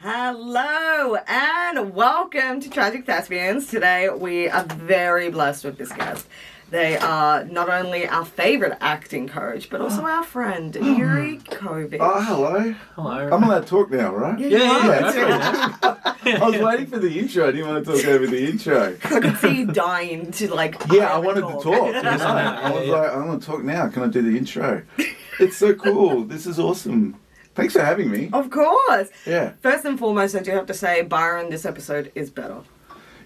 Hello and welcome to Tragic Thespians. Today we are very blessed with this guest. They are not only our favourite acting coach, but also our friend, Yure Covch. Oh, hello. Hello. I'm allowed to talk now, right? Yeah. I was waiting for the intro. I didn't want to talk over the intro. I could see you dying to Yeah, I wanted to talk. I was like, I want to talk now. Can I do the intro? It's so cool. This is awesome. Thanks for having me. Of course. Yeah. First and foremost, I do have to say, Byron, this episode is better.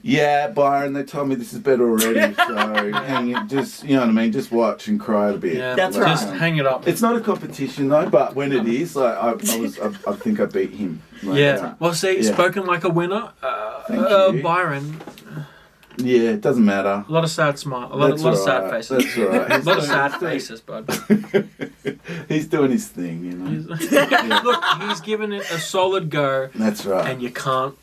Yeah, Byron, they told me this is better already, so hang it, just, you know what I mean, just watch and cry a bit. Yeah, that's right. Just hang it up. It's not a competition though, but when it is, like, I think I beat him. Like, yeah. Well, see, spoken like a winner. Thank you. Byron. Yeah, it doesn't matter. A lot of sad smile. A lot of sad faces. That's all right. A lot of sad faces, bud. He's doing his thing, you know. Look, he's given it a solid go. That's right. And you can't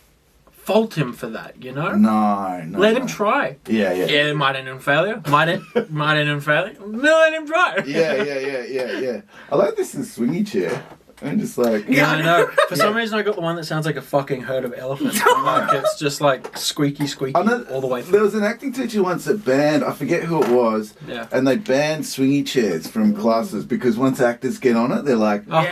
fault him for that, you know? No. Let him try. Yeah. Yeah, it might end in failure. Might end in failure. No, let him try. Yeah. I like this in swingy chair. I'm just like... Yeah, I know. For some reason, I got the one that sounds like a fucking herd of elephants. Like, it's just like squeaky all the way through. There was an acting teacher once that banned, I forget who it was, and they banned swingy chairs from classes because once actors get on it, they're like, prop,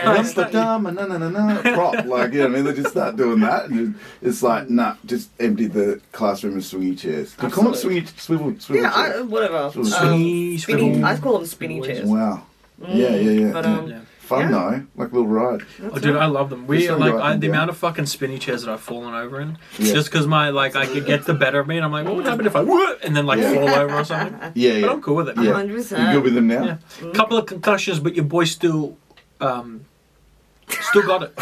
like, you know what I mean? They just start doing that, and it's like, nah, just empty the classroom of swingy chairs. Do you call them swivel chairs? Yeah, whatever. Spinny. I call them spinny chairs. Wow. Yeah. But, fun though, like a little ride. Oh, dude, I love them. The amount of fucking spinny chairs that I've fallen over in, just because I could get the better of me, and I'm like, what would happen if I and then fall over or something? Yeah. But I'm cool with it. Yeah. 100%. You good with them now? Yeah. Couple of concussions, but your boy still got it.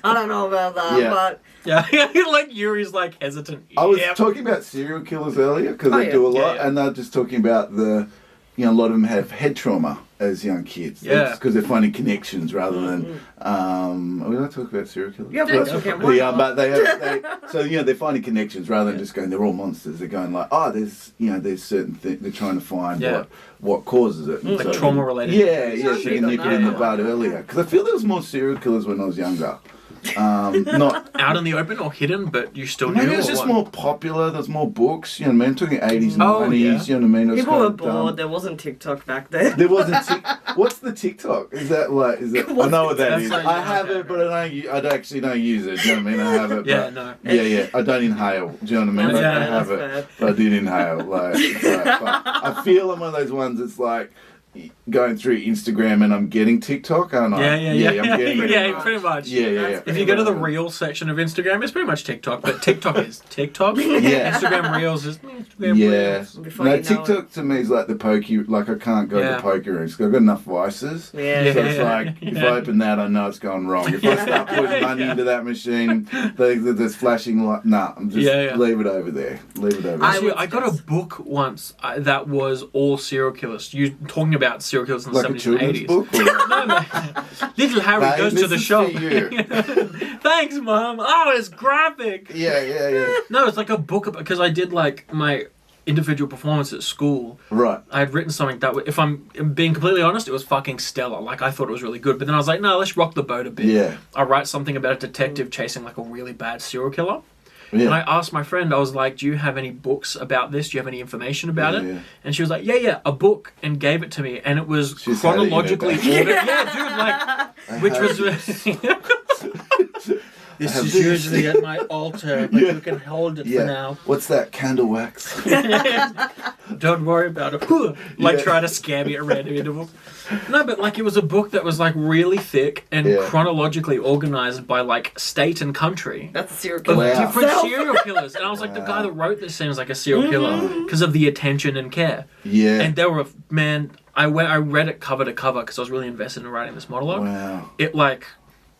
I don't know about that, but... Yeah, like Yure's like hesitant. I was talking about serial killers earlier because they do a lot, and they're just talking about a lot of them have head trauma as young kids. Yeah. Because they're finding connections rather than... are we not talking about serial killers? Yeah, of course we can. But they're finding connections rather than just going, they're all monsters. They're going like, there's certain things, they're trying to find what causes it. Like trauma-related. Yeah, so you can nip it in the bud earlier. Because I feel there was more serial killers when I was younger. Not out in the open or hidden, but you still knew. Maybe it was just more popular. There's more books. You know what I mean? I'm talking 80s and 90s. You know what I mean? People were bored. There wasn't TikTok back then. There wasn't. What's the TikTok? Is that like? Is it? I know what that is. Like, I have it, but I actually don't use it. Do you know what I mean? I have it. Yeah, but, no. Yeah. I don't inhale. Do you know what I mean? I have it, but I did inhale. But I feel I'm one of those ones that's like going through Instagram and I'm getting TikTok, aren't I? Yeah. I'm getting it. Yeah, pretty much. Yeah. If you go to the Reels section of Instagram, it's pretty much TikTok, but TikTok is TikTok. Yeah. Instagram Reels is Instagram Reels. No, TikTok to me is like the pokey, like I can't go to poker rooms because I've got enough vices. Yeah. So it's like, if I open that, I know it's going wrong. If I start putting money into that machine, there's flashing like, I'm just leave it over there. Actually, I got a book once that was all serial killers. You talking about serial killers in the 70s and 80s. Book, no. Little Harry goes to the shop. Thanks, Mum. Oh, it's graphic. Yeah. No, it's like a book because I did like my individual performance at school. Right. I had written something that, if I'm being completely honest, it was fucking stellar. Like, I thought it was really good. But then I was like, no, let's rock the boat a bit. Yeah. I'll write something about a detective chasing like a really bad serial killer. Yeah. And I asked my friend, I was like, do you have any books about this? Do you have any information about it? Yeah. And she was like, yeah, a book, and gave it to me. And it was chronologically ordered. Yeah, dude, which was... This is usually at my altar, but you can hold it for now. What's that? Candle wax? Don't worry about it. Try to scare me at random intervals. No, but it was a book that was really thick and chronologically organized by state and country. That's a serial killer. Of different serial killers. And I was like, the guy that wrote this seems like a serial killer because of the attention and care. Yeah. And there were, I read it cover to cover because I was really invested in writing this monologue. Wow. It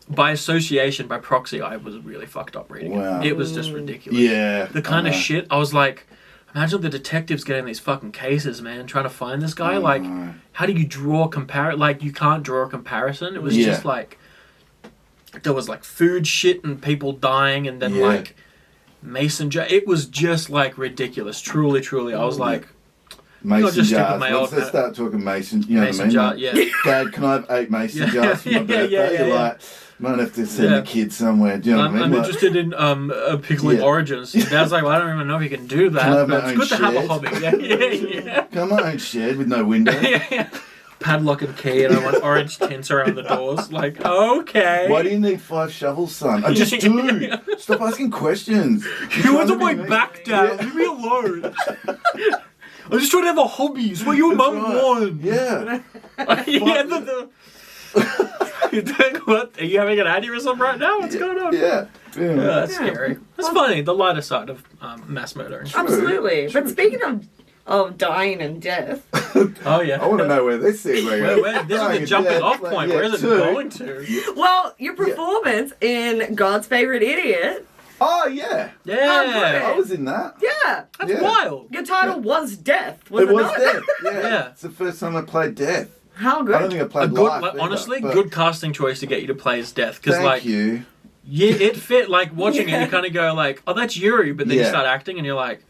by association, by proxy, I was really fucked up reading it. It was just ridiculous. Yeah. The kind of shit, I was like, imagine the detectives getting these fucking cases, man, trying to find this guy. How do you draw a comparison? You can't draw a comparison. It was just there was food shit and people dying and then Mason J. It was just ridiculous. Truly. I was like, Not just stick with jars. my Once old they start talking mason, you know mason what I mean? jar, Like, yeah. Dad, can I have 8 mason jars for my birthday? You're yeah. like, might have to send the kid somewhere. Do you know what I mean? I'm Like, interested in pickling Yeah. origins. Dad's like, well, I don't even know if you can do that. Can I have but my it's good own to have a shed? hobby. Yeah. Can I have my own shed with no window? yeah. Padlock and key, and I want orange tints around the doors. Like, okay. Why do you need 5 shovels, son? I just do. Stop asking questions. You was on my back, Dad. Leave me alone. I'm just trying to have a hobby. It's what your mum wants. Yeah. What? Are you having an aneurysm right now? What's going on? Yeah. That's scary. That's funny. The lighter side of mass murdering. Absolutely. But speaking of dying and death, Oh yeah. I want to know where this segue goes. This is the jumping off point. Where is it going to? well, your performance in God's Favorite Idiot, Oh, yeah. Yeah. I was in that. yeah, That's Yeah. wild. your title was Death. It was not? Death. Yeah. Yeah. It's the first time I played Death. How good. I don't think I A played good, live. like, either, honestly, but good casting choice to get you to play as Death. Because, Thank like, you. yeah, it fit. Like, watching it, you kind of go, like, oh, that's Yure. But then you Yeah. start acting and you're like,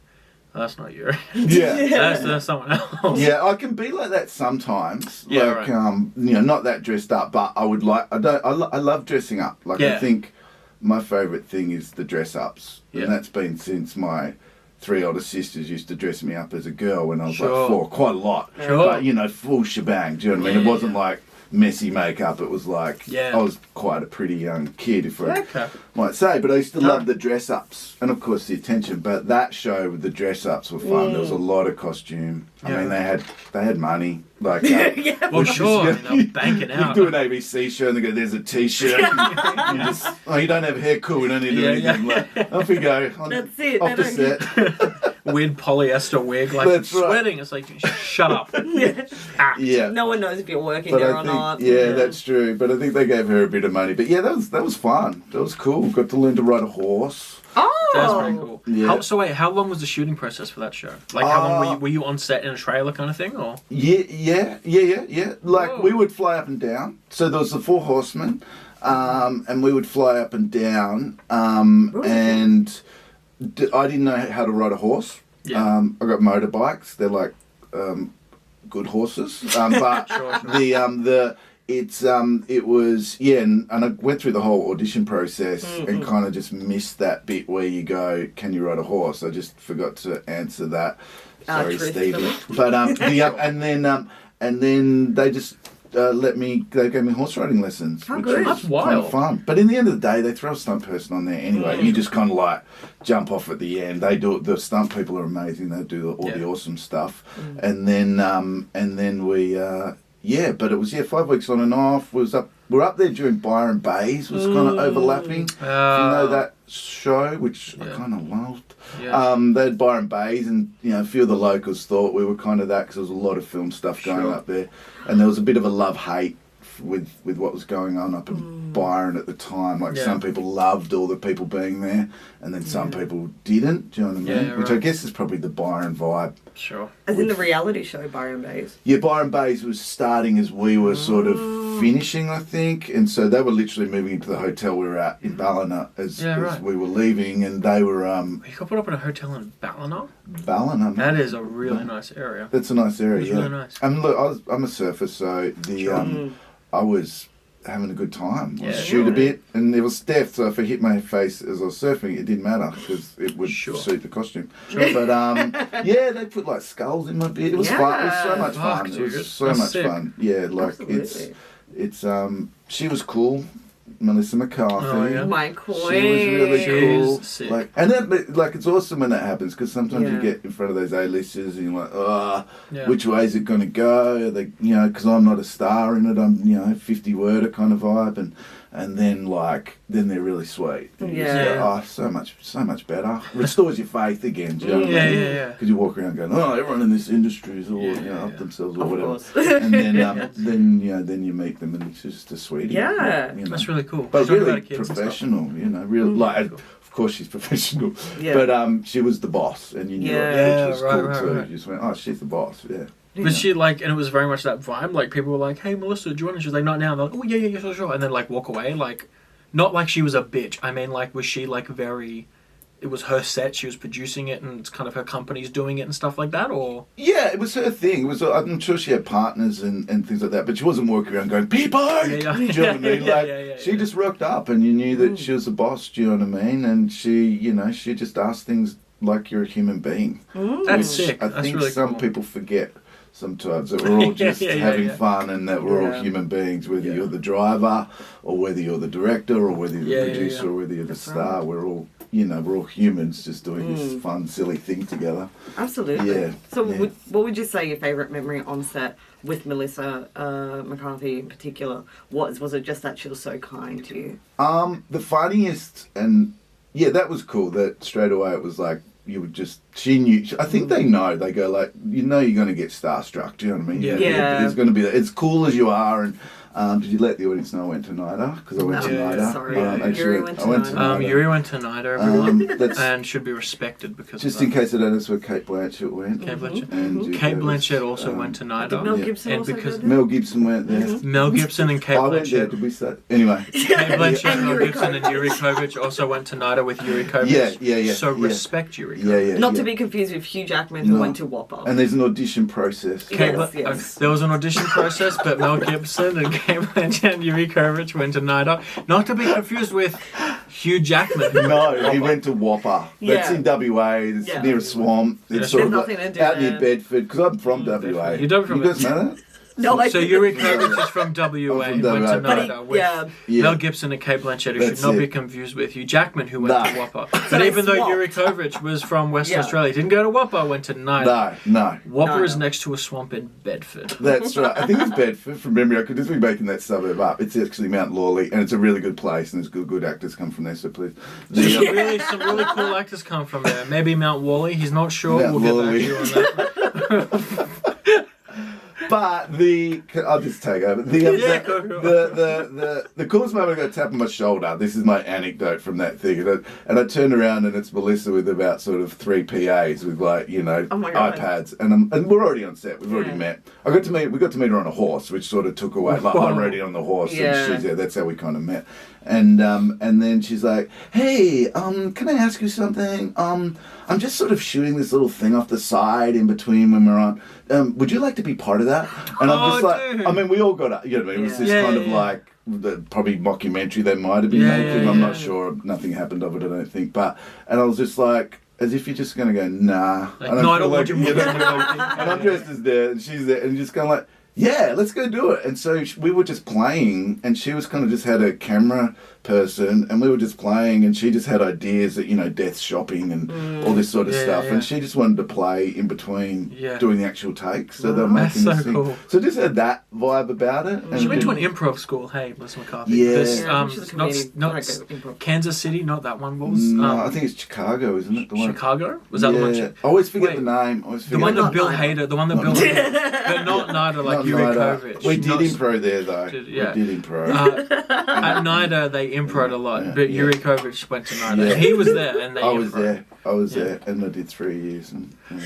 oh, that's not Yure. Yeah. That's someone else. Yeah, I can be like that sometimes. Yeah, like, right. you know, not that dressed up, but I would like. I love dressing up. Like, Yeah. I think my favourite thing is the dress ups, Yeah. and that's been since my 3 older sisters used to dress me up as a girl when I was Sure. like 4, quite a lot. Sure. But you know, full shebang. Do you know what I mean? Yeah, It wasn't like messy makeup. It was like Yeah. I was quite a pretty young kid, if I Okay. might say. But I used to No. love the dress ups and of course the attention. But that show with the dress ups were fun. There was a lot of costume. I Yeah. mean, they had money. Like, yeah. Well, which is- sure. They're banking you out. do an ABC show and they go, "There's a T-shirt." you just, oh, you don't have hair, cool. We don't need to do Yeah, anything. yeah. Like, off we go. That's it. Off They the don't- set. Weird polyester wig, like That's right. sweating. It's like, shut up. Act. Yeah. No one knows if you're working But there I or think, not. yeah, that's true. But I think they gave her a bit of money. But yeah, that was fun. That was cool. Got to learn to ride a horse. Oh, That's pretty cool. Yeah. So wait, how long was the shooting process for that show? Like, how long were you on set in a trailer kind of thing, or? Yeah. Like, Whoa. we would fly up and down. So there was the 4 horsemen, and we would fly up and down. And I didn't know how to ride a horse. Yeah. I got motorbikes. They're like good horses. But Sure. it was, yeah, and I went through the whole audition process and kind of just missed that bit where you go, "Can you ride a horse?" I just forgot to answer that. Sorry, truthfully. Stevie. But and then they just they gave me horse riding lessons, How which good. was That's kind of wild. fun. But in the end of the day, they throw a stunt person on there anyway. You just kind of like jump off at the end. They do the stunt people are amazing. They do all the awesome stuff, and then we. Yeah, but it was 5 weeks on and off. We're up there during Byron Bays. Was kind of overlapping. If you know that show, which I kind of loved. Yeah. They had Byron Bays, and a few of the locals thought we were kind of that because there was a lot of film stuff going up there, and there was a bit of a love-hate with what was going on up in Byron at the time. Like, some people loved all the people being there, and then some people didn't. Do you know what I mean? Yeah, Which I right. guess is probably the Byron vibe. Sure. As in the reality show Byron Bays. Yeah, Byron Bays was starting as we were sort of finishing, I think, and so they were literally moving into the hotel we were at in Ballina as we were leaving, and they were You got put up in a hotel in Ballina? Ballina. That is a really nice area. That's a nice area. It's Yeah, really nice. And look, I'm a surfer, so I was having a good time. I shoot a bit, and it was death, so if I hit my face as I was surfing, it didn't matter because it would suit the costume. But yeah, they put like skulls in my beard. It was fun. It was so much fun. Dude, It was so that's much sick. fun. Yeah, like Absolutely. it's she was cool. Melissa McCarthy. Oh, yeah. My queen. She was really cool. She's sick. Like, and then, like, it's awesome when that happens because sometimes you Yeah. get in front of those A-listers and you're like, oh, Yeah. which way is it going to go? Are they, because I'm not a star in it. I'm, 50-worder kind of vibe, and then then they're really sweet. And you just Yeah. go, oh, so much better. Restores your faith again. Do you know what I mean? Yeah. Because you walk around going, oh, everyone in this industry is all up themselves or Of whatever. course. And then you meet them and it's just a sweetie. Yeah. That's really cool. But She's talking really about kids and stuff. professional, real like. Of course, she's professional, Yeah. but she was the boss, and you knew Yeah. it, which was Yeah, cool right, too. right. You just went, oh, she's the boss, yeah. But she and it was very much that vibe. Like, people were like, "Hey, Melissa, do you want?" And she's like, "Not now." And they're like, "Oh, yeah, sure." And then walk away. Like, not like she was a bitch. I mean, like, was she very? it was her set, she was producing it, and it's kind of her company's doing it and stuff like that, or? Yeah, it was her thing. It was. I'm sure she had partners and things like that, but she wasn't walking around going, people! Do you know what I mean? Like, she just rocked up and you knew that she was the boss, do you know what I mean? And she just asked things like you're a human being. That's sick. I think really some people forget sometimes that we're all just having fun and that we're all human beings, whether you're the driver or whether you're the director or whether you're the producer or whether you're the star. Right. We're all humans just doing this fun, silly thing together. Absolutely. Yeah. So what would you say your favourite memory on set with Melissa McCarthy in particular was? Was it just that she was so kind to you? The funniest, and that was cool, that straight away it was like, you would just, she knew, I think they know, they go like, you're going to get starstruck, do you know what I mean? Yeah. There's going to be that, as cool as you are, and did you let the audience know I went to NIDA? Because I went to NIDA. Sorry. Yure went to NIDA. Yure went to NIDA, everyone, and should be respected because just in case I don't know, that's where Cate Blanchett went. Cate Blanchett. And Cate Blanchett also went to NIDA. Did Mel Gibson also go there? Mel Gibson went there. Mel Gibson and Cate Blanchett. I went there, did we say? Anyway. Cate Blanchett, Mel Gibson and Yure Covch also went to NIDA with Yure Covch. Yeah. So respect Yure Covch. Not to be confused with Hugh Jackman who went to Whopper. And there's an audition process. Yes. There was an audition process, but Mel Gibson and Cate Blanchett and Yure Covch went to NIDA. Not to be confused with Hugh Jackman. No, he went to Whopper. That's in WA. It's near a swamp. It's sort of nothing to do out near Bedford, because I'm from WA. You don't from you guys know that? No, so Yure Covch is from WA and went to NIDA with Mel Gibson and Cate Blanchett, who should not be confused with Hugh Jackman, who went to Whopper. But even though Yure Covch was from Western Australia, didn't go to Whopper, went to NIDA. No. Whopper is next to a swamp in Bedford. That's right. I think it's Bedford, from memory. I could just be making that suburb up. It's actually Mount Lawley, and it's a really good place, and there's good actors come from there, so please. Some really cool actors come from there. Maybe Mount Wally, he's not sure. Mount we'll get back to you on that. But I'll just take over. The coolest moment, I got a tap on my shoulder. This is my anecdote from that thing. And I turned around and it's Melissa with about sort of 3 PAs with iPads. And we're already on set. We've already met. We got to meet her on a horse, which sort of took away. Like, I'm already on the horse and she's there. That's how we kind of met. And then she's like, hey, can I ask you something? I'm just sort of shooting this little thing off the side in between when we're on. Would you like to be part of that? And I'm just like, dude. I mean, we all got, you know what I mean? It was this kind of like, probably mockumentary they might have been making. I'm not sure. Nothing happened of it, I don't think. And I was just like, as if you're just going to go, nah. Like, no, I don't want you. And I'm dressed as there, and she's there, and just kind of like, yeah, let's go do it. And so we were just playing, and she was kind of just had a camera person, and we were just playing, and she just had ideas that, death shopping and all this sort of stuff. And she just wanted to play in between doing the actual takes. So they were making this thing. Cool. So just had that vibe about it. And she went to an improv school, hey, Melissa McCarthy. Yeah. Not Kansas City, not that one. What was? No, I think it's Chicago, isn't it? Chicago? Was that the one? I always forget the name. The one that Bill hated. The one that Bill hated. But not NIDA, like Yure Covch. We did improv there, though. We did improv. At NIDA, they improv a lot, but Yure Covch went to NIDA. He was there, and I was there, and I did 3 years.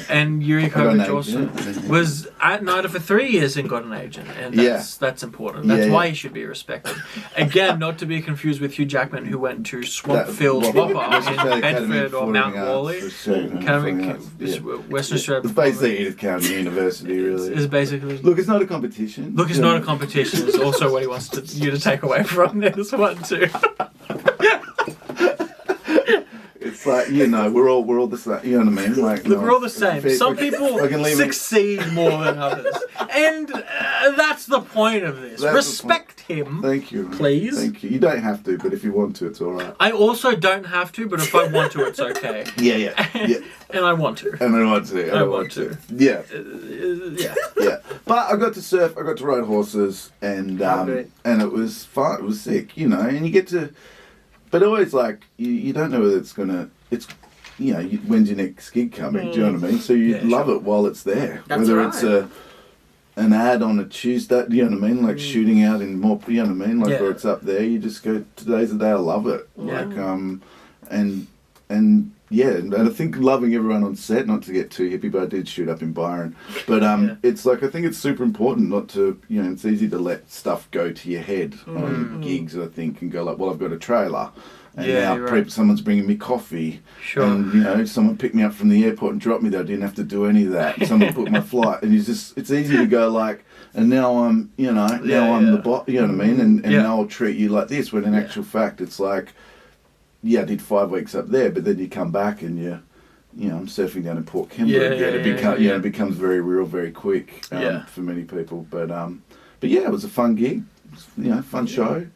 And Yure Covch also was at NIDA for 3 years and got an agent, and that's important. That's why he should be respected. Again, not to be confused with Hugh Jackman, who went to Swampfield Whopper in Bedford or Mount Wally. Western Australia. It's basically Edith County University, really. It's basically. Look, it's not a competition. Look, it's not a competition. It's also what he wants you to take away from this one too. It's like, we're all the same. You know what I mean? Like, look, we're all the same. Some people succeed more than others, and that's the point of this. Respect him. Thank you, please. Thank you. You don't have to, but if you want to, it's all right. I also don't have to, but if I want to, it's okay. Yeah. And I want to. And I want to. I want to. Yeah. Yeah. But I got to surf. I got to ride horses, and it was fun. It was sick, and you get to. But always like, you don't know whether it's when's your next gig coming, do you know what I mean? So you love it while it's there. That's whether right. it's an ad on a Tuesday, you know what I mean? Like shooting out in more, you know what I mean? Like where it's up there, you just go, today's the day I love it. Yeah. Like, and I think loving everyone on set, not to get too hippie, but I did shoot up in Byron. But it's like, I think it's super important not to, it's easy to let stuff go to your head on gigs, I think, and go like, well, I've got a trailer. And Yeah, now you're right. someone's bringing me coffee. Sure. And, you know, someone picked me up from the airport and dropped me there. I didn't have to do any of that. Someone booked my flight. And it's easy to go like, and now I'm, you know, I'm the boss, you know what I mean? And now I'll treat you like this, when in actual fact it's like, I did 5 weeks up there, but then you come back and I'm surfing down in Port Kembla again. It becomes very real very quick for many people. But yeah, it was a fun gig. It was, you know, fun show.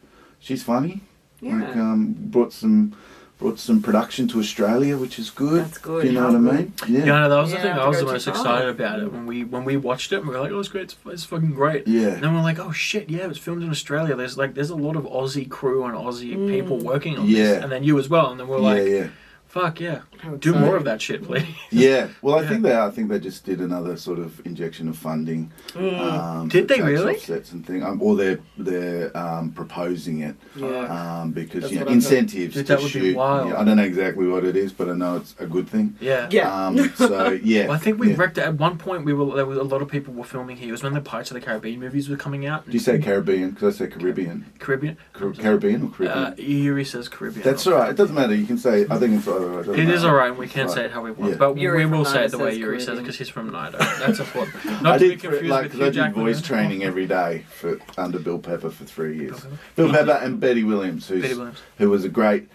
She's funny. Yeah. Like, brought some production to Australia, which is good. That's good. You know what I mean? Yeah, no, that was the thing. I I was have the to go most check it excited out. about it when we watched it. And we were like, "Oh, it's great! It's fucking great!" Yeah. And then we're like, "Oh shit! Yeah, it was filmed in Australia. There's a lot of Aussie crew and Aussie people working on this, and then you as well." And then we're like, "Fuck yeah, do more of that shit, please." Yeah. Well, I think they just did another sort of injection of funding. Did they tax really? Offsets and things, or they're proposing it. Yeah. Because That's what I incentives heard. to That would be shoot. wild. Yeah, I don't know exactly what it is, but I know it's a good thing. Yeah. Yeah. So yeah. Well, I think we wrecked it. At one point, there were a lot of people were filming here. It was when the Pirates of the Caribbean movies were coming out. Do you say Caribbean? Because I say Caribbean. Caribbean? Caribbean or Caribbean? Yure says Caribbean. That's all right. It doesn't matter. You can say. I think it's all right. It is alright, and we can say it how we want, Yeah. but Yure we from will say NIDA it the way says Yure says it Caribbean. because he's from NIDA. That's important. I Not to be did confused like with because I Hugh did Jackman. voice training every day under Bill Pepper for 3 years. Bill Pepper and Betty Williams, who was a great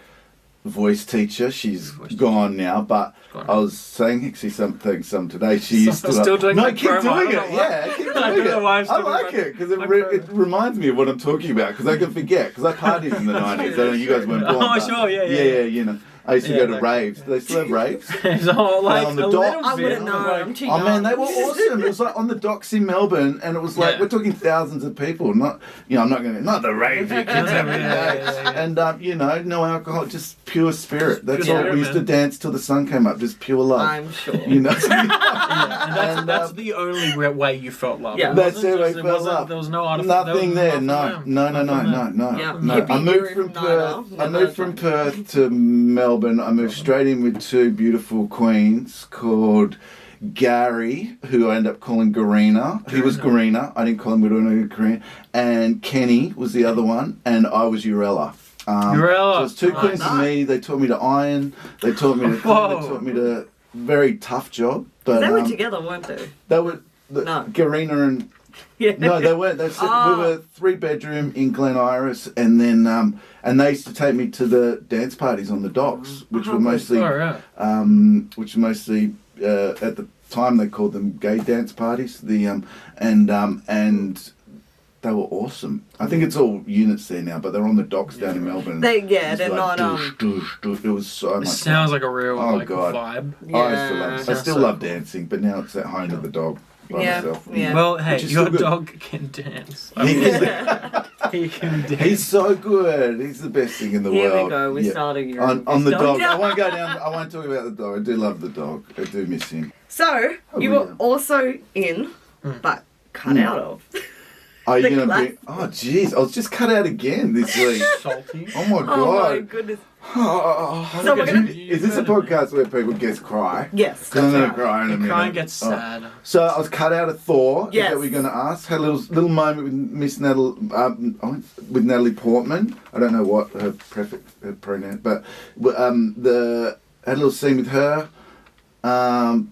voice teacher. She's gone now, but I was saying actually some today. She used to still doing keep promo. doing it. Yeah, keep doing I don't know why I'm it. still I like doing it because it reminds me of what I'm talking about. Because I can forget because I partied in the 90s. I know you guys weren't born. Oh, but sure, yeah. You know. I used to go to raves. Do they still have raves? So, like, on the a dock. little I bit, wouldn't know. like- I'm too Oh young. man, they were awesome. It was like on the docks in Melbourne, and it was like we're talking thousands of people. Not, I'm not the rave you kids have today. And no alcohol, just pure spirit. That's Pure all. spirit, We used to man. dance till the sun came up, just pure love. I'm sure. You know. And that's the only way you felt love. Yeah. It That's wasn't how I just- it felt wasn't- love. There was no artificial. Nothing there. No. Yeah. No. Hippie I moved Yure from from Perth. NIDA. I moved from Perth to Melbourne. I moved straight in with two beautiful queens called Gary, who I ended up calling Garina. He was Garina. I didn't call him Garina. And Kenny was the other one, and I was Urella. Urella. So it was two queens for me. They taught me to iron. They taught me to cook. They taught me to very tough job. But They were together, weren't they? they were No. Garina and Yeah. no, they weren't. We were 3-bedroom in Glen Iris, and then and they used to take me to the dance parties on the docks, which were mostly, at the time they called them gay dance parties. And they were awesome. I think it's all units there now, but they're on the docks down in Melbourne. They're It's not. It was so much. It sounds like a real God. vibe. I still love dancing, but now it's at home with the dog by myself. Yeah. Well, hey, Which is your still good. dog can dance. He can dance. He's so good. He's the best thing in the Here world. we go. We started your on the dog. I won't go down. I won't talk about the dog. I do love the dog. I do miss him. So you were also in, but cut out of. Are you The gonna class- be? Oh jeez, I was just cut out again this week. Salty. Oh my Oh my god. goodness. Oh, So we're gonna- is this a podcast where people guest cry? Yes. Because I'm that's gonna right. cry in a minute. Crying gets sad. So I was cut out of Thor. Is Yes. that what you're going to ask? Had a little moment with Miss Natalie, with Natalie Portman. I don't know what her pronoun, but had a little scene with her.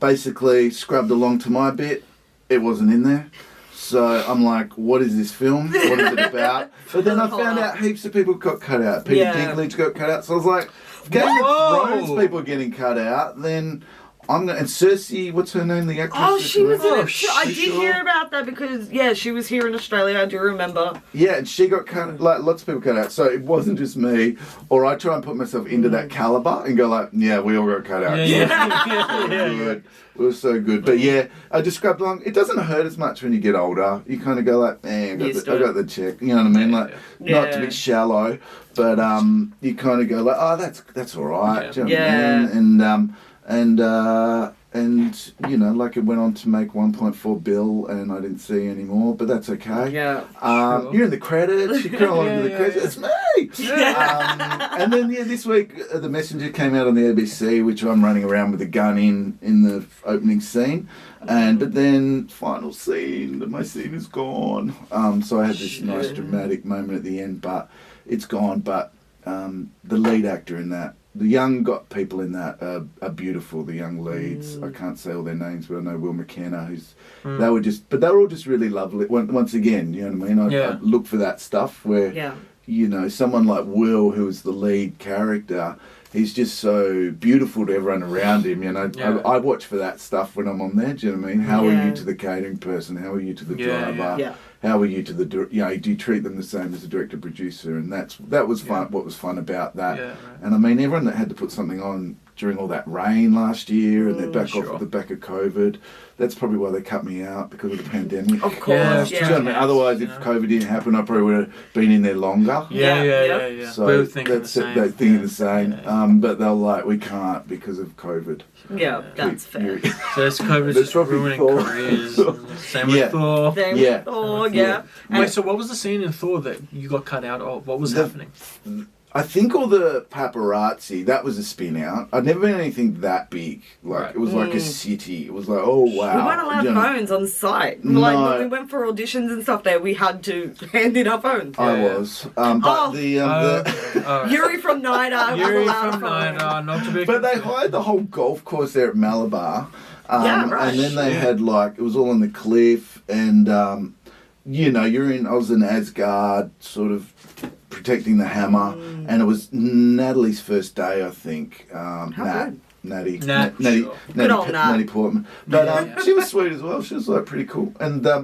Basically scrubbed along to my bit. It wasn't in there. So I'm like, what is this film? What is it about? But then I found out heaps of people got cut out. Peter Dinklage got cut out. So I was like, if Game of Thrones people are getting cut out, then I'm going to... And Cersei, what's her name, the actress? Oh, she was in Oh, it too. I did hear about that because, she was here in Australia. I do remember. Yeah, and she got cut, like lots of people cut out. So it wasn't just me. Or I try and put myself into that caliber and go like, yeah, we all got cut out. Good. It was so good. But yeah, I just scrubbed along. It doesn't hurt as much when you get older. You kind of go like, I got the check. You know what I mean? Like, not to be shallow, but you kind of go like, oh, that's all right. Do you know what I mean? And you know, like it went on to make 1.4 bill, and I didn't see any more, but that's okay. Yeah. You're in the credits. You come along to the credits. It's me. And then this week, The Messenger came out on the ABC, which I'm running around with a gun in the opening scene, but then final scene, my scene is gone. So I had this nice dramatic moment at the end, but it's gone. But the lead actor in that. The young people in that are beautiful. The young leads. I can't say all their names, but I know Will McKenna. They were all just really lovely. Once again, you know what I mean. I look for that stuff where someone like Will, who is the lead character. He's just so beautiful to everyone around him, you know. I watch for that stuff when I'm on there. Do you know what I mean? How are you to the catering person? How are you to the driver? Yeah. How are you to the do you treat them the same as the director producer? And that was fun. What was fun about that? Yeah, right. And I mean, everyone that had to put something on during all that rain last year, and they're back off the back of COVID. That's probably why they cut me out, because of the pandemic. Of course, Do you know what I mean? Otherwise, if COVID didn't happen, I probably would have been in there longer. Yeah. So we were thinking the same. They're thinking the same. But they're like, we can't because of COVID. Yeah, that's fair. So this COVID's just ruining careers. Same with Thor. Thor, yeah. Wait, so what was the scene in Thor that you got cut out of? What was happening? I think all the paparazzi, that was a spin out. I'd never been anything that big. It was like a city. It was like, oh wow. We weren't allowed phones on site. No. Like when we went for auditions and stuff there, we had to hand in our phones. I was. But Yure from NIDA was allowed a phone. Not to be. But they hired the whole golf course there at Malabar. And then they had it was all on the cliff, and I was in Asgard, sort of protecting the hammer, and it was Natalie's first day, I think. Natty Portman. But she was sweet as well. She was pretty cool, and so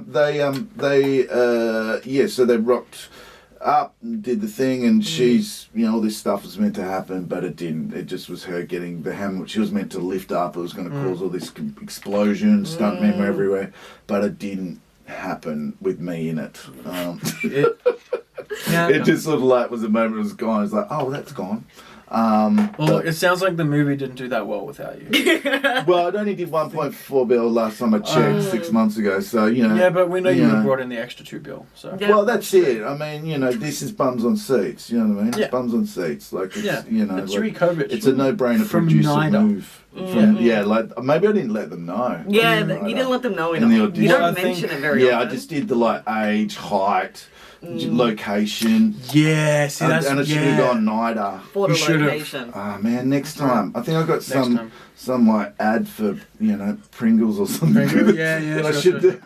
they rocked up, did the thing, and she's all this stuff was meant to happen, but it didn't. It just was her getting the hammer. She was meant to lift up. It was going to cause all this explosion, stunt men were everywhere, but it didn't happen with me in it. It just sort of was a moment it was gone. It's like, oh, that's gone. It sounds like the movie didn't do that well without you. Well, it only did 1.4 bill last time I checked 6 months ago, so Yeah, but we know you brought in the extra 2 bill. So. Yeah. Well, that's it. I mean, this is bums on seats. You know what I mean? It's bums on seats. It's Yure Covch. It's a no-brainer producer NIDA. move. Maybe I didn't let them know. Yeah, you didn't let them know in the audition. You don't mention it very often. Yeah, I just did the age, height. Location. Yeah, see, that's and it should have gone NIDA. For the location. Oh man, next time. I think I got some ad for Pringles or something. Yeah, I should do.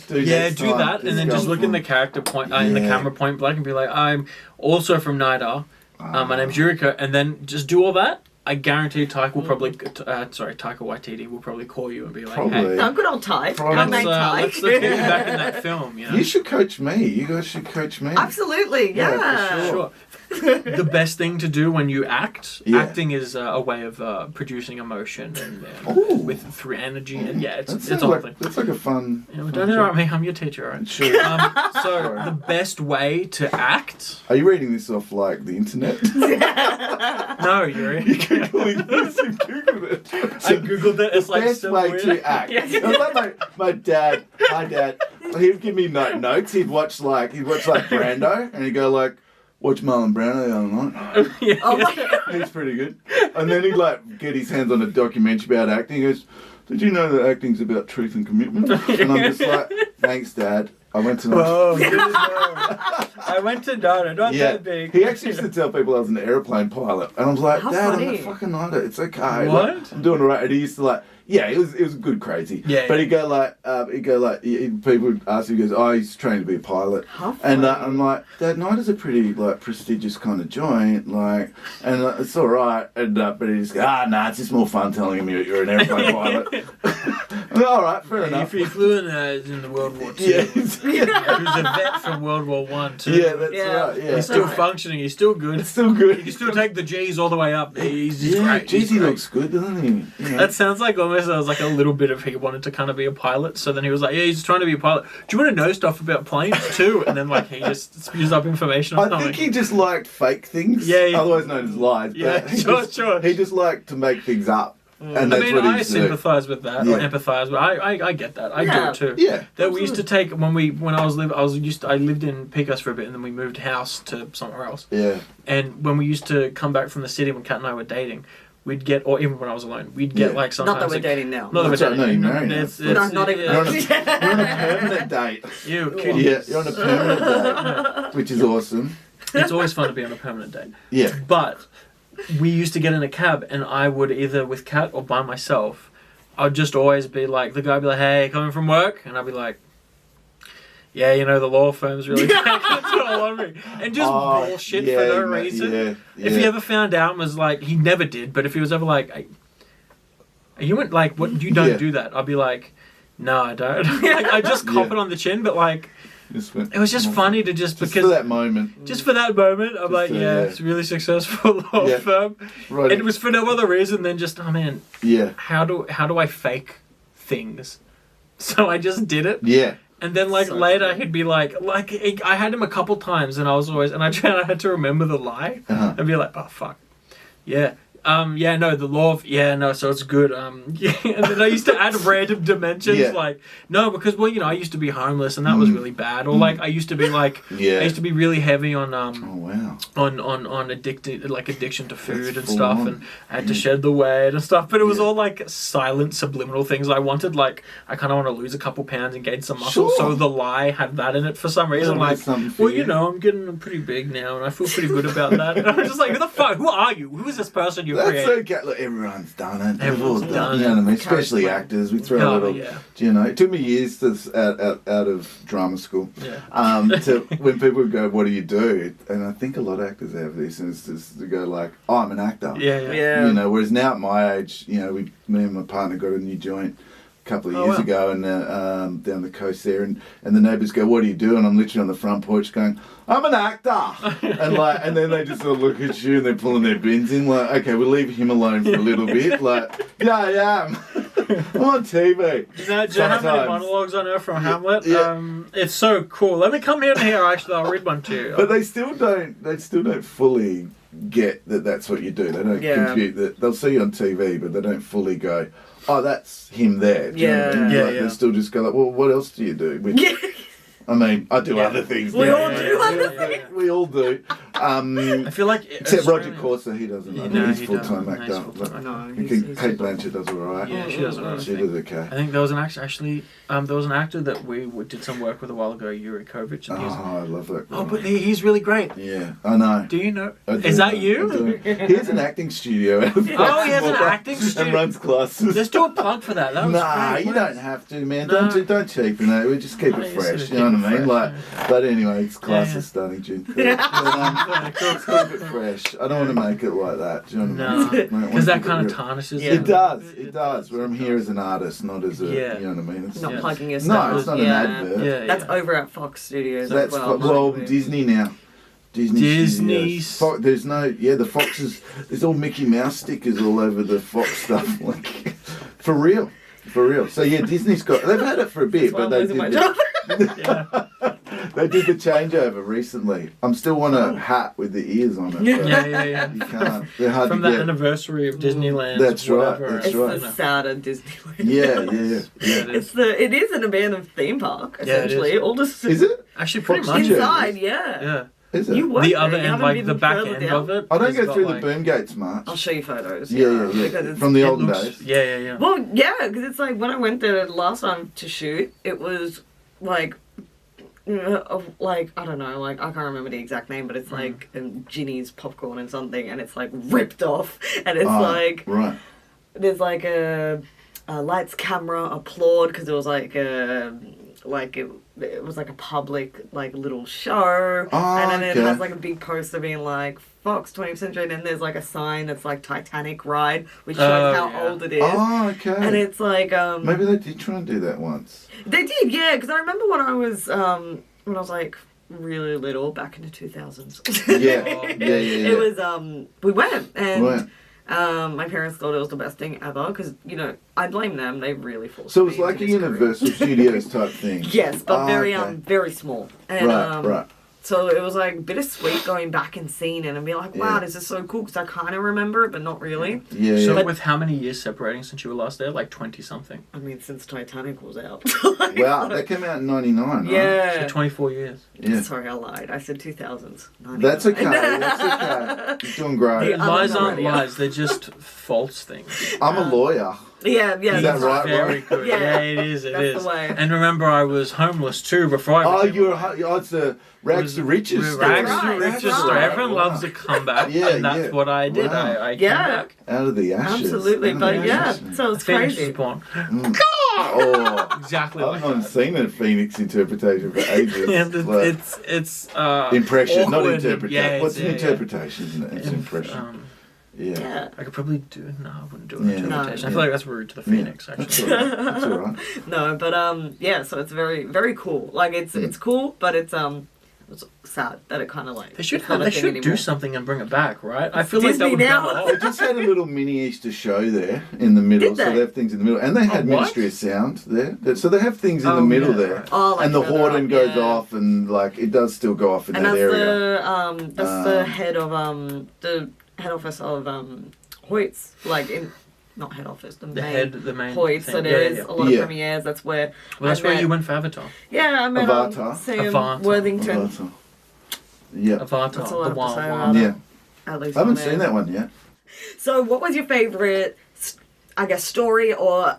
Do that, and then just look in the character in the camera point blank and be like, I'm also from NIDA. My name's Yure Covch, and then just do all that. I guarantee Taika will probably, Taika Waititi will probably call you and be like, hey. No, good old Ty. Let's get you back in that film, You should coach me. You guys should coach me. Absolutely, yeah. For sure. The best thing to do when you act, acting is a way of producing emotion and through energy, and it's a whole thing. It's like a fun. Don't interrupt me. I'm your teacher, right? Sure. So the best way to act. Are you reading this off the internet? No, Yure. You Googling this and Googled it. I Googled it. It's the best way to act. It's like my dad. He'd give me notes. He'd watch Brando, and he'd go watch Marlon Brando the other night. Oh my God. He's pretty good. And then he'd get his hands on a documentary about acting. He goes, did you know that acting's about truth and commitment? And I'm just like, thanks, Dad. I went to I went to NIDA, not that big. He actually used to tell people I was an airplane pilot. And I was like, Dad, I'm not fucking NIDA. It's okay. What? I'm doing all right. And he used to it was good crazy. Yeah. But he'd go people would ask him, he goes, he's trained to be a pilot. And I'm like, Dad, NIDA's a pretty prestigious kind of joint, and it's all right. And but he just goes, nah, it's just more fun telling him you're an airplane pilot. All right, fair enough. He flew in the World War II. Yeah. He was a vet from World War I too. Yeah, that's right. Yeah. He's still functioning. He's still good. It's still good. He can still take the G's all the way up. He's great. He looks good, doesn't he? Yeah. That sounds like almost a little bit of he wanted to kind of be a pilot. So then he was like, he's trying to be a pilot. Do you want to know stuff about planes too? And then he just spews up information on something. I think he just liked fake things. Yeah. Otherwise known as lies. Yeah, sure. He just liked to make things up. And I sympathise with that or empathise, but I get that. I do it too. Yeah. That we used to take I lived in Picos for a bit, and then we moved house to somewhere else. Yeah. And when we used to come back from the city when Kat and I were dating, we'd get, or even when I was alone, we'd get sometimes. Not that we're dating now. Not that we're dating. No, you're married now. Not even. You're on a permanent date. You're on a permanent date, which is awesome. It's always fun to be on a permanent date. Yeah. But we used to get in a cab, and I would either with Kat or by myself, I'd just always be like, the guy would be like, hey, coming from work? And I'd be like, yeah, you know, the law firm's really taking it all on me. And just bullshit for no reason. Yeah. If he ever found out and was like, he never did, but if he was ever like, you went like, what, you don't do that. I'd be like, no, I don't. Like, I just cop it on the chin, but like, it was just funny to just because for that moment. Just for that moment, I'm like, it's a really successful law firm. Right. And it was for no other reason than just, oh man, how do I fake things? So I just did it. Yeah. And then like later he'd be like I had him a couple times, and I was always, and I had to remember the lie and be like, oh fuck, yeah. No, the law of, so it's good. And then I used to add random dimensions, like, no, because, well, you know, I used to be homeless, and that was really bad. Or, like, I used to be, like, I used to be really heavy on, on addiction to food and stuff, and I had to shed the weight and stuff, but it was all, like, silent, subliminal things I wanted. Like, I kind of want to lose a couple pounds and gain some muscle, so the lie had that in it for some reason. Like, well, you know, I'm getting pretty big now, and I feel pretty good about that. And I'm just like, who the fuck? Who are you? Who is this person you create? That's okay. Look, everyone's done it. Everyone's done it. You know what I mean? Especially actors. We throw a little. You know, it took me years to out of drama school. To when people would go, "What do you do?" And I think a lot of actors have this, and it's just to go like, "Oh, I'm an actor." Yeah. You know, whereas now at my age, you know, me and my partner got a new joint a couple of years ago, and down the coast there, and the neighbours go, "What do you do?" And I'm literally on the front porch going, "I'm an actor," and then they just sort of look at you and they're pulling their bins in, like, okay, we'll leave him alone for a little bit, like, yeah, I am. I'm on TV. Do you have any monologues on her from Hamlet? It's so cool. Let me come in here. Actually, I'll read one to you. But they still don't fully get that that's what you do. They don't compute that. They'll see you on TV, but they don't fully go, oh, that's him there. Do you know what I mean? They still just go like, well, what else do you do? Which, I mean, I do other things. We all do other things. We all do. I feel like except Roger Corser, he doesn't. He's a full-time actor. Kate Blanchett does all right. Yeah, she does all right. She does okay. I think there was an actor there was an actor that we did some work with a while ago, Yure Covch. And I love that guy. Oh, but he's really great. Yeah, I know. Do you know? Is that you? He has an acting studio. He has an acting studio. And runs classes. Let's do a plug for that. Nah, you don't have to, man. Don't cheapen it. We just keep it fresh. You know what I mean? Like, but anyway, it's classes starting June 3rd. Let's keep it fresh. I don't want to make it like that. Do you know what I mean? Because that kind of tarnishes it. It does. Where I'm here as an artist, not as a, you know what I mean? It's not plugging yourself. No, it's not an advert. Yeah, that's over at Fox Studios as well. Well, Disney now. Disney. There's no, the Foxes, there's all Mickey Mouse stickers all over the Fox stuff. Like, for real. So Disney's got, they've had it for a bit, but they did they did the changeover recently. I'm still want a hat with the ears on it. Yeah. You can't. They're hard from to get. The anniversary of Disneyland. That's right. It's the sad of Disneyland. Yeah. It is an abandoned theme park essentially. All just is it actually pretty much inside? Yeah. Is it? The other end, like the back end of it. I don't go through the boom gates much. I'll show you photos. Yeah. From the olden days. Yeah. Well, because it's like when I went there last time to shoot, it was like, I don't know, like I can't remember the exact name, but it's like Ginny's popcorn and something, and it's like ripped off, and it's like there's like a lights, camera, applaud, because it was like it was like a public like little show, and then it has like a big poster being like Fox 20th Century, and then there's like a sign that's like Titanic ride, which shows how old it is. Oh, okay. And it's like maybe they did try and do that once. They did, because I remember when I was like really little back in the 2000s. It was we went and. My parents thought it was the best thing ever because, I blame them. They really forced me. So it was like a Universal Studios type thing. Yes, but very small. And, right. So it was like bittersweet going back and seeing it and being like, wow, this is so cool because I kind of remember it, but not really. Yeah. So with how many years separating since you were last there? Like 20-something? I mean, since Titanic was out. Wow, that came out in 99, right? Yeah. So 24 years. Yeah. Sorry, I lied. I said 2000s. That's okay. You're doing great. Lies aren't lies. They're just false things. I'm a lawyer. Yeah, Is that right? Very good. Yeah, it is. It That's is. the way. And remember, I was homeless too before I. It's a rags to riches story. Rags to Right, riches that's story. right. Everyone loves a comeback, Yeah, and that's yeah. what I did. Wow. I came back. Out of the ashes. Absolutely, Out of but the yeah, ashes. so it's Phoenix crazy. was born. Oh, Exactly. I've Like not that. seen a Phoenix interpretation for ages. Yeah, Like, it's impression, not awkward. interpretation. Yeah, What's an yeah. interpretation, isn't it? It's impression. Yeah. Yeah. I could probably do it. No, I wouldn't do an Yeah. interpretation. No. I feel like that's rude to the Phoenix. That's Actually, all right. That's all right. No, but yeah, so it's very, very cool. Like it's cool, but it's sad that it kind of like they should it's not a thing do anymore. something and bring it back, right? I feel Disney like that now. would go They off. just had a little mini Easter show there in the middle, Did so they? they have things in the middle, and they had what? Ministry of Sound there. So they have things in the middle yeah, there, right. Oh, like and the further Horden up, goes yeah. off, and like it does still go off in And that that's area. the head of the head office of Hoyt's, like in not head office, the main Hoyt's. thing. So there is Yeah. a lot of Yeah. premieres. That's where Well, that's I where met- you went for Avatar. Yeah, I met Avatar. Sam Avatar. Worthington. Avatar. Yeah, Avatar, That's all I the have to wild say one. about yeah. At least I haven't on there. seen that one yet. So, what was your favorite, I guess, story or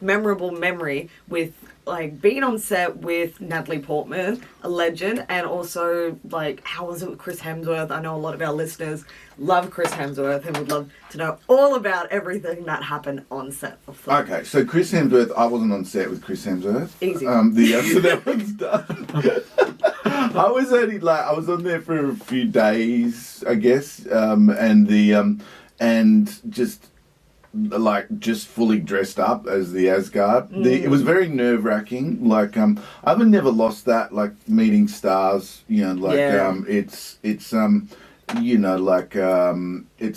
memorable memory with like being on set with Natalie Portman, a legend, and also like how was it with Chris Hemsworth? I know a lot of our listeners love Chris Hemsworth and would love to know all about everything that happened on set of Thor. Okay, so Chris Hemsworth, I wasn't on set with Chris Hemsworth. Easy. So that one's done. I was only I was on there for a few days, I guess, and just fully dressed up as the Asgard. It was very nerve wracking. Like I've never lost that. Like meeting stars, it's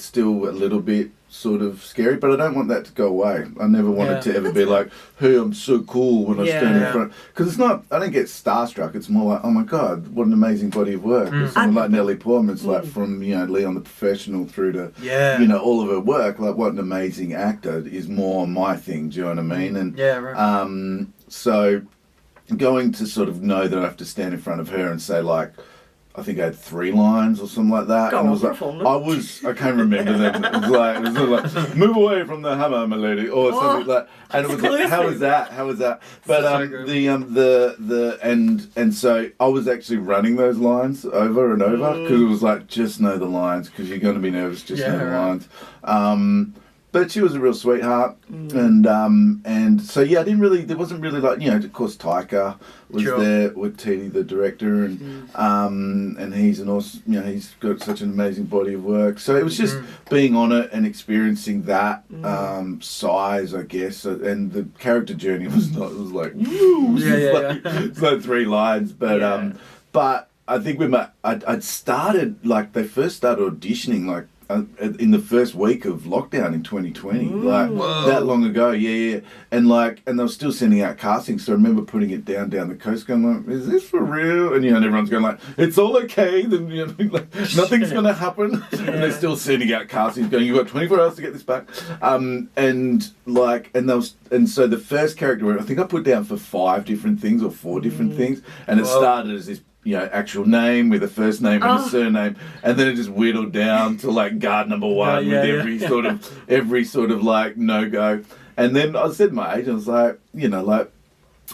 still a little bit sort of scary, but I don't want that to go away. I never wanted to ever be like, hey, I'm so cool when I stand in front. Because it's not, I don't get starstruck. It's more like, oh my God, what an amazing body of work. With someone like Natalie Portman, it's like from, Leon the Professional through to, all of her work. Like, what an amazing actor is more my thing. Do you know what I mean? And so going to sort of know that I have to stand in front of her and say like, I think I had 3 lines or something like that. And I can't remember them. It was like, move away from the hammer, my lady, or something like. And it was like, how was that? But so I was actually running those lines over and over because it was like, just know the lines because you're going to be nervous. Just know the lines. But she was a real sweetheart, and so I didn't really. There wasn't really of course, Taika was there with Tini, the director, and he's an awesome. He's got such an amazing body of work. So it was just being on it and experiencing that size, I guess, and the character journey was not. It was like, woo, it's like 3 lines, but I think when I'd started they first started auditioning in the first week of lockdown in 2020, that long ago, and they were still sending out castings. So I remember putting it down the coast, going like, "Is this for real?" And and everyone's going like, "It's all okay." Then nothing's going to happen, and they're still sending out castings, going, "You've got 24 hours to get this back." So the first character, I think I put down for 5 different things or 4 different things, and it started as this. Actual name with a first name and a surname, and then it just whittled down to guard number 1 with every sort of no go. And then I said to my agent, I was like,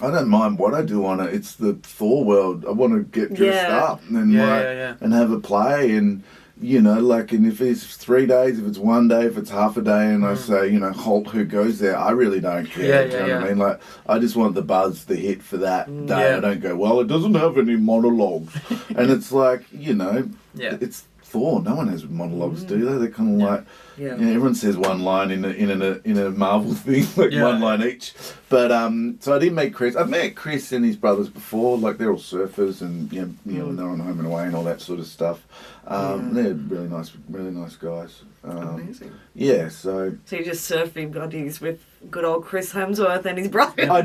I don't mind what I do on it. It's the Thor world. I want to get dressed up and and have a play and. And if it's 3 days, if it's 1 day, if it's half a day, and I say, Hulk, who goes there, I really don't care. Do you know what I mean? I just want the buzz, the hit for that day. I don't go, well, it doesn't have any monologues. And it's it's Thor. No one has monologues, do they? They're kind of everyone says one line in a Marvel thing, one line each. But so I didn't meet Chris. I've met Chris and his brothers before. They're all surfers, and when they're on Home and Away and all that sort of stuff. They're really nice guys. Amazing. Yeah, so you're just surfing buddies with good old Chris Hemsworth and his brother. I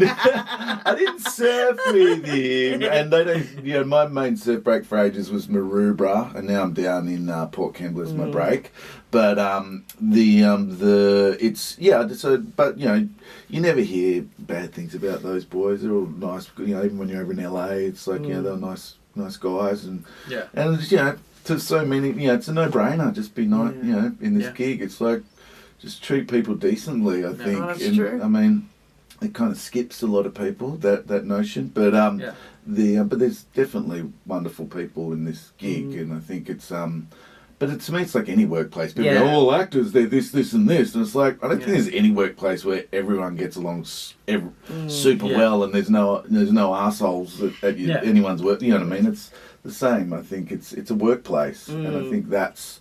didn't surf with him, and they don't. My main surf break for ages was Maroubra, and now I'm down in Port Kembla as my break. But but you never hear bad things about those boys. They're all nice. Even when you're over in LA, it's they're nice guys, and to so many, it's a no-brainer. Just be nice, in this gig. It's just treat people decently, I think. Oh, that's true. I mean, it kind of skips a lot of people, that notion. But but there's definitely wonderful people in this gig, and I think it's but to me it's like any workplace. People go, all actors, they're this and this, and it's like I don't think there's any workplace where everyone gets along super well, and there's no assholes at anyone's work. You know what I mean? It's the same. I think it's a workplace, and I think that's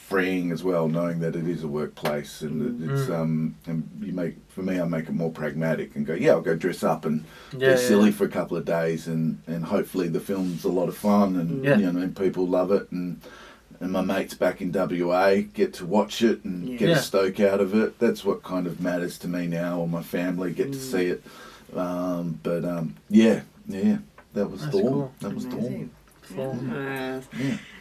freeing as well, knowing that it is a workplace, and it's and I make it more pragmatic and go, I'll go dress up and get silly for a couple of days, and hopefully the film's a lot of fun, and you know, people love it, and my mates back in WA get to watch it and get a stoke out of it. That's what kind of matters to me now, or my family get to see it. That was Thor. Cool. That was Thor.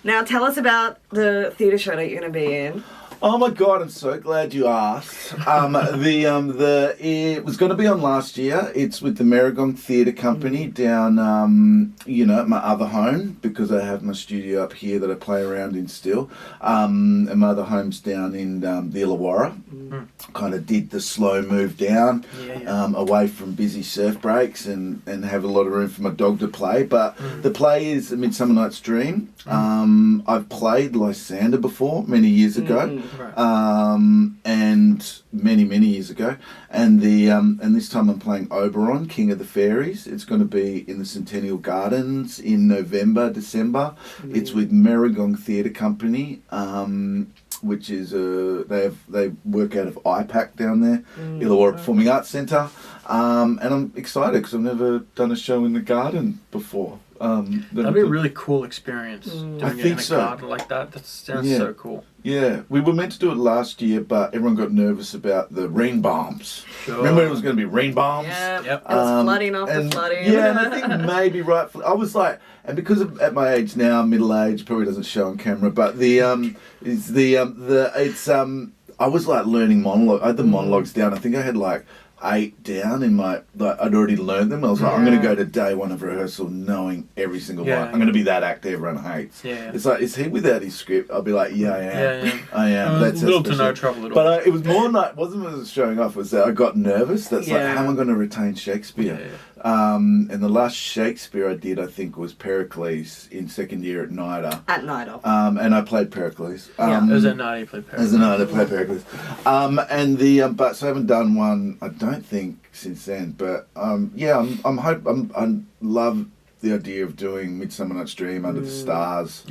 Now tell us about the theatre show that you're going to be in. Oh my God, I'm so glad you asked. It was going to be on last year. It's with the Merrigong Theatre Company down, at my other home, because I have my studio up here that I play around in still. And my other home's down in the Illawarra. Kind of did the slow move down, away from busy surf breaks, and have a lot of room for my dog to play. But the play is A Midsummer Night's Dream. I've played Lysander before, many years ago. And many years ago, and this time I'm playing Oberon, King of the Fairies. It's going to be in the Centennial Gardens in December. It's with Merrigong Theatre Company, which is they work out of IPAC down there, Illawarra Performing Arts Centre, and I'm excited because I've never done a show in the garden before. That'd be a really cool experience. Doing I it think in a so. garden like that. That sounds so cool. Yeah, we were meant to do it last year, but everyone got nervous about the rain bombs. Sure. Remember it was going to be rain bombs? Yeah, Yep. it was flooding after flooding. Yeah, and I think maybe I was like, and because at my age now, middle age, probably doesn't show on camera, but I was like learning monologue. I had the monologues down. I think I had like 8 down in my, like, I'd already learned them. I was like, I'm going to go to day 1 of rehearsal knowing every single line. I'm going to be that actor everyone hates. It's like, is he without his script? I'll be like, I am. I am. That's little to no trouble at all. But it was more like, wasn't what was showing off, was that I got nervous. That's like, how am I going to retain Shakespeare? And the last Shakespeare I did, I think, was Pericles in second year at NIDA. At NIDA. And I played Pericles. As a NIDA, you played Pericles. As a NIDA, I played Pericles. But so I haven't done one, I don't think, since then. But I love the idea of doing Midsummer Night's Dream, Under the Stars.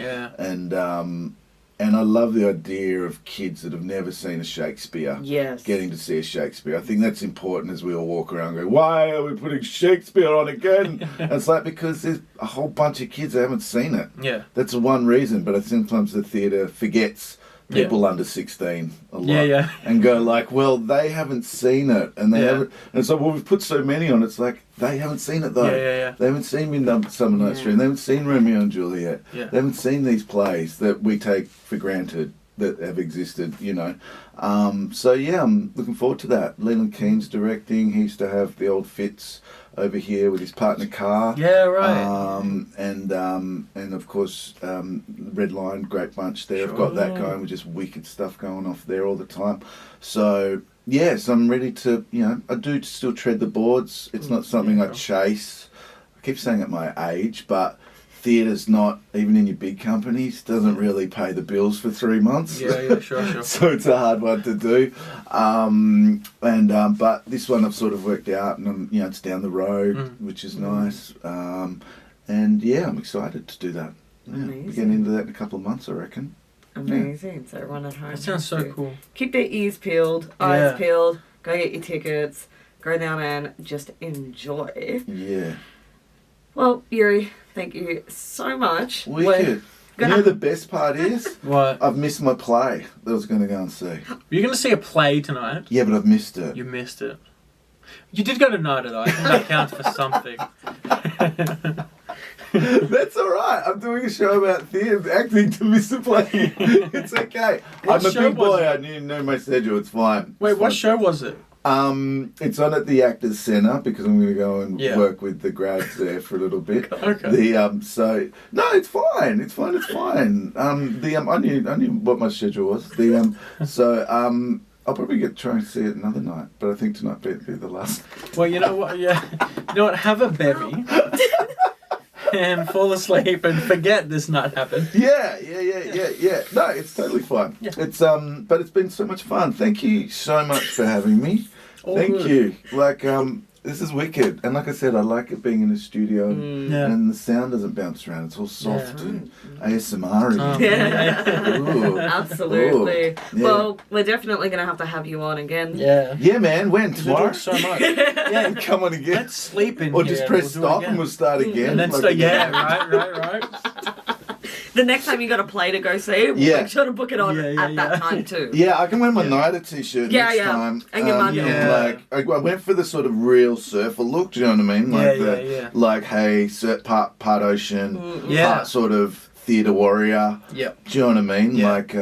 And I love the idea of kids that have never seen a Shakespeare getting to see a Shakespeare. I think that's important as we all walk around going, why are we putting Shakespeare on again? And it's like, because there's a whole bunch of kids that haven't seen it. That's one reason, but I think sometimes the theatre forgets people under 16 a lot. And go like, well, they haven't seen it, and they haven't, and so we've put so many on, it's like, they haven't seen it though. They haven't seen Midsummer Night's Dream. They haven't seen Romeo and Juliet. They haven't seen these plays that we take for granted that have existed, you know. So yeah, I'm looking forward to that. Leland Keane's directing. He used to have the old Fitz over here with his partner Carr. And of course, Red Lion, great bunch there. I've got that going with just wicked stuff going off there all the time. So yes, I'm ready to, you know, I do still tread the boards. It's not something I chase. I keep saying at my age, but theatre's not, even in your big companies, doesn't really pay the bills for 3 months. Sure. So it's a hard one to do. But this one I've sort of worked out, and you know, it's down the road, which is nice. And yeah, I'm excited to do that. We're getting into that in a couple of months, I reckon. Amazing. So everyone at home. That sounds so cool. Keep their ears peeled, eyes peeled, go get your tickets, go down and just enjoy. Yeah. Well, Yure, thank you so much. Wicked. You know the best part is? What? I've missed my play that I was going to go and see. You're going to see a play tonight? Yeah, but I've missed it. You missed it. You did go to NIDA though. I think that counts for something. That's alright. I'm doing a show about theatre acting to miss a play. It's okay. I'm a big boy. I knew my schedule. It's fine. Wait, what show was it? It's on at the Actors Centre because I'm going to go and work with the grads there for a little bit. Okay. So no, it's fine. It's fine. I knew what my schedule was. I'll probably try and see it another night, but I think tonight will be the last. Well, you know what? Yeah, you know what? Have a bevy. And fall asleep and forget this night happened. Yeah. No, it's totally fun. Yeah. It's but it's been so much fun. Thank you so much for having me. Thank you. Like this is wicked, and like I said, I like it being in a studio, and the sound doesn't bounce around. It's all soft and ASMR. Absolutely. Ooh. Yeah. Well, we're definitely gonna have to have you on again. Yeah, man. When tomorrow? So much. Yeah, come on again. Let's sleep in or here. just press stop and we'll start again. And then right. The next time you got a play to go see, make sure to book it on at that time too. Yeah, I can wear my NIDA t-shirt next time. And your mug. I went for the sort of real surfer look. Do you know what I mean? Like hey, part ocean, part sort of theatre warrior. Yep. Do you know what I mean? Like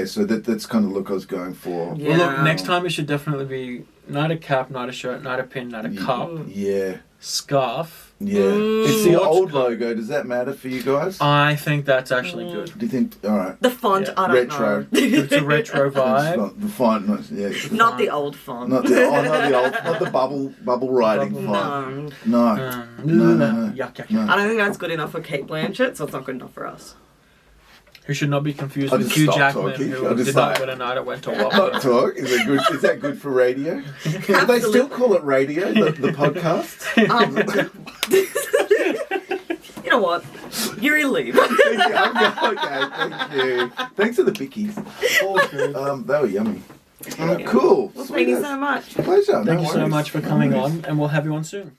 so that's kind of the look I was going for. Yeah. Well, look, next time it should definitely be NIDA cap, NIDA shirt, NIDA pin, NIDA cup. Yeah. Scarf. Yeah. It's the old logo. Does that matter for you guys? I think that's actually good. Do you think? All right. The font, I don't retro. know. It's a retro vibe. Not the font, not the old font. Not the bubble writing font. No. Yuck. I don't think that's good enough for Kate Blanchett, so it's not good enough for us. Who should not be confused with Hugh Jackman, who did not win a night at went to what? Not talk. Is that good for radio? Do they still call it radio, the podcast? You know what? Yure, leave. Okay, thank you. Thanks for the bickies. They were yummy. Cool. Well, thank you so much. Pleasure. Thank you so much for coming on, and we'll have you on soon.